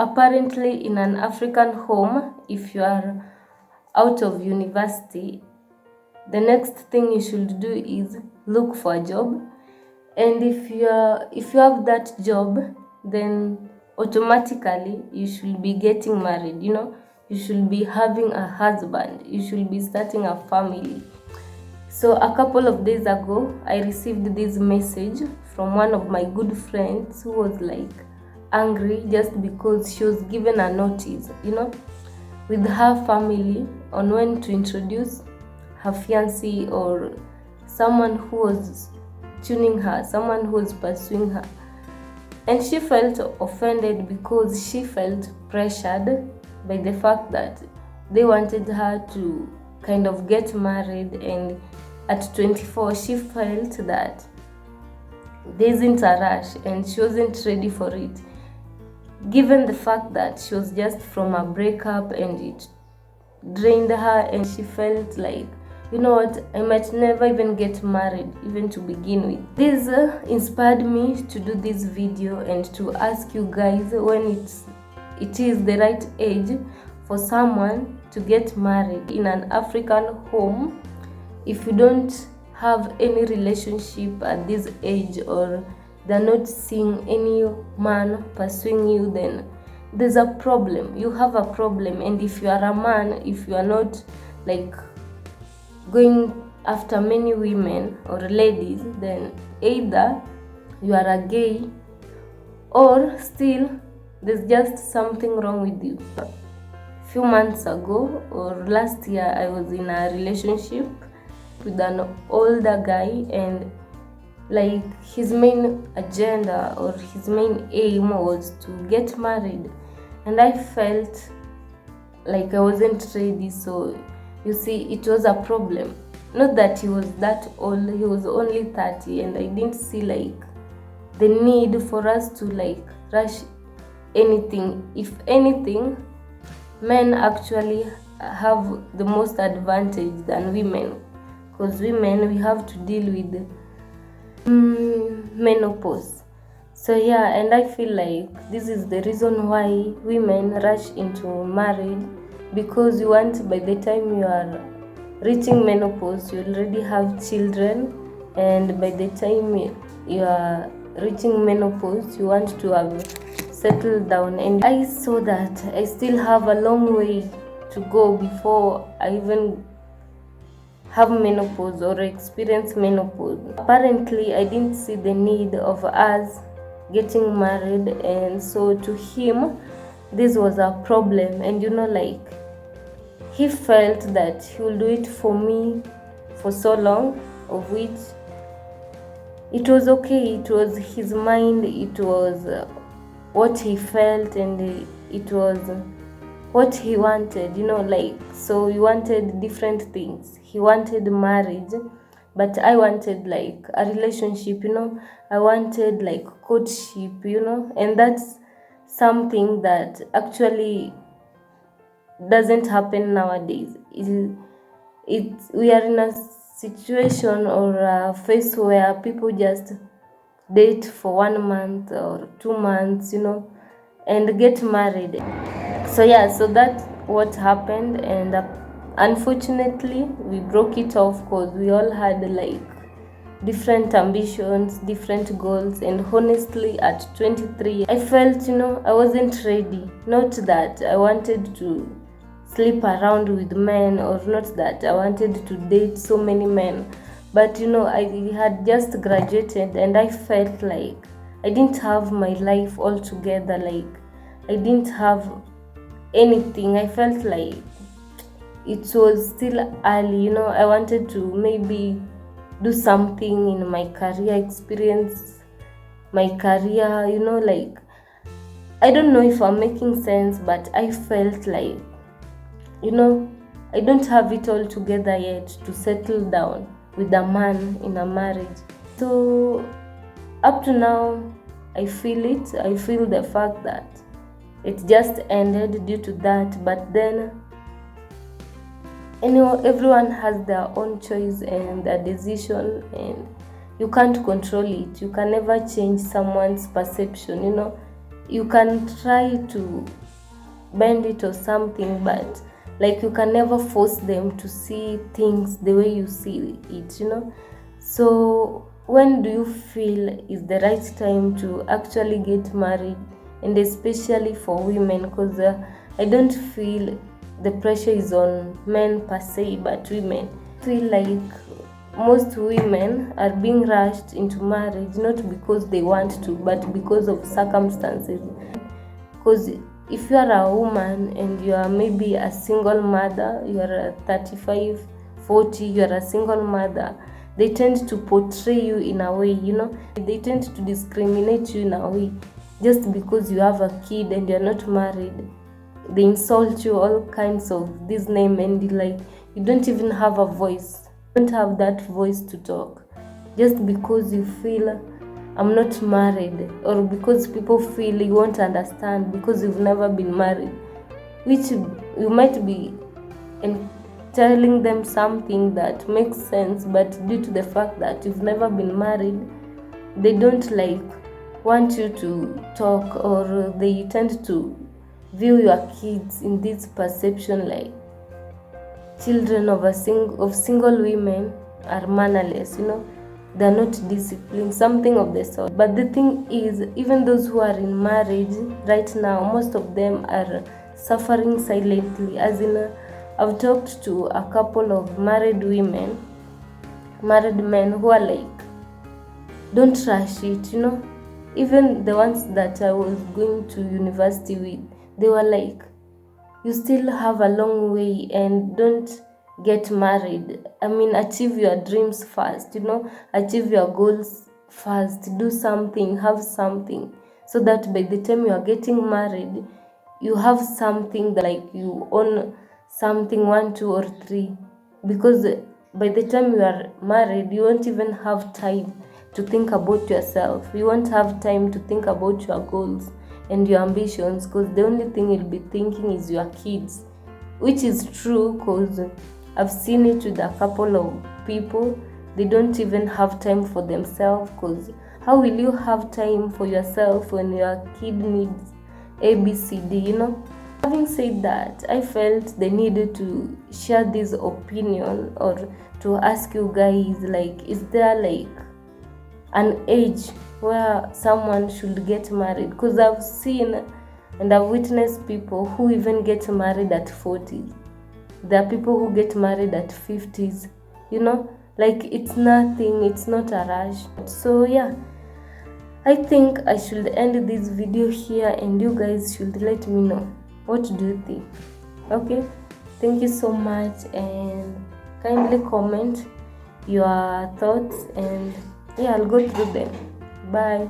Apparently, in an African home, if you are out of university, the next thing you should do is look for a job. And if you have that job, then automatically you should be getting married. You should be having a husband. You should be starting a family. So a couple of days ago, I received this message from one of my good friends who was like angry just because she was given a notice, with her family on when to introduce her fiancé or someone who was tuning her, someone who was pursuing her. And she felt offended because she felt pressured by the fact that they wanted her to kind of get married, and at 24 she felt that there isn't a rush and she wasn't ready for it, given the fact that she was just from a breakup and it drained her, and she felt like, you know what, I might never even get married, even to begin with. This inspired me to do this video and to ask you guys when it is the right age for someone to get married in an African home. If you don't have any relationship at this age, or they're not seeing any man pursuing you, then there's a problem. You have a problem. And if you are a man, if you are not like going after many women or ladies, then either you are a gay or still there's just something wrong with you. A few months ago or last year, I was in a relationship with an older guy, and like his main agenda or his main aim was to get married, and I felt like I wasn't ready. So you see, it was a problem. Not that he was that old, he was only 30, and I didn't see like the need for us to like rush anything. If anything, men actually have the most advantage than women, because women, we have to deal with menopause. So yeah, and I feel like this is the reason why women rush into marriage, because you want, by the time you are reaching menopause, you already have children, and by the time you are reaching menopause, you want to have settled down. And I saw that I still have a long way to go before I even have menopause or experience menopause. Apparently, I didn't see the need of us getting married, and so to him, this was a problem. And like, he felt that he will do it for me for so long, of which it was okay. It was his mind, it was what he felt, and it was what he wanted, like, so he wanted different things. He wanted marriage, but I wanted like a relationship, I wanted like courtship, and that's something that actually doesn't happen nowadays. We are in a situation or a phase where people just date for 1 month or 2 months, and get married. So yeah, so that's what happened, and unfortunately we broke it off because we all had like different ambitions, different goals. And honestly, at 23, I felt, I wasn't ready. Not that I wanted to sleep around with men, or not that I wanted to date so many men, but I had just graduated, and I felt like I didn't have my life all together. Like, I didn't have anything. I felt like it was still early. I wanted to maybe do something in my career, experience my career, like, I don't know if I'm making sense, but I felt like, I don't have it all together yet to settle down with a man in a marriage. So up to now, I feel it. I feel the fact that it just ended due to that. But then, everyone has their own choice and their decision, and you can't control it. You can never change someone's perception. you can try to bend it or something, but like you can never force them to see things the way you see it, So when do you feel is the right time to actually get married, and especially for women? Because I don't feel the pressure is on men per se, but women feel like most women are being rushed into marriage not because they want to, but because of circumstances. Because if you are a woman and you are maybe a single mother, you are 35, 40, you are a single mother, they tend to portray you in a way, they tend to discriminate you in a way just because you have a kid and you're not married. They insult you all kinds of this name, and you don't even have a voice. You don't have that voice to talk just because you feel I'm not married, or because people feel you won't understand because you've never been married, which you might be telling them something that makes sense, but due to the fact that you've never been married, they don't want you to talk, or they tend to view your kids in this perception like children of single women are mannerless, they're not disciplined, something of the sort. But the thing is, even those who are in marriage right now, most of them are suffering silently. As in, I've talked to a couple of married men who are like, don't rush it, Even the ones that I was going to university with, they were like, you still have a long way and don't get married. Achieve your dreams first, achieve your goals first, do something, have something, so that by the time you are getting married, you have something like you own something, 1, 2, or 3. Because by the time you are married, you won't even have time to think about yourself. You won't have time to think about your goals and your ambitions, because the only thing you'll be thinking is your kids, which is true, because I've seen it with a couple of people. They don't even have time for themselves, because how will you have time for yourself when your kid needs ABCD, Having said that, I felt they needed to share this opinion, or to ask you guys, is there an age where someone should get married? Because I've seen and I've witnessed people who even get married at 40s. There are people who get married at 50s, it's nothing, it's not a rush. So yeah, I think I should end this video here, and you guys should let me know, what do you think? Okay, thank you so much, and kindly comment your thoughts, and yeah, I'll go through them. Bye.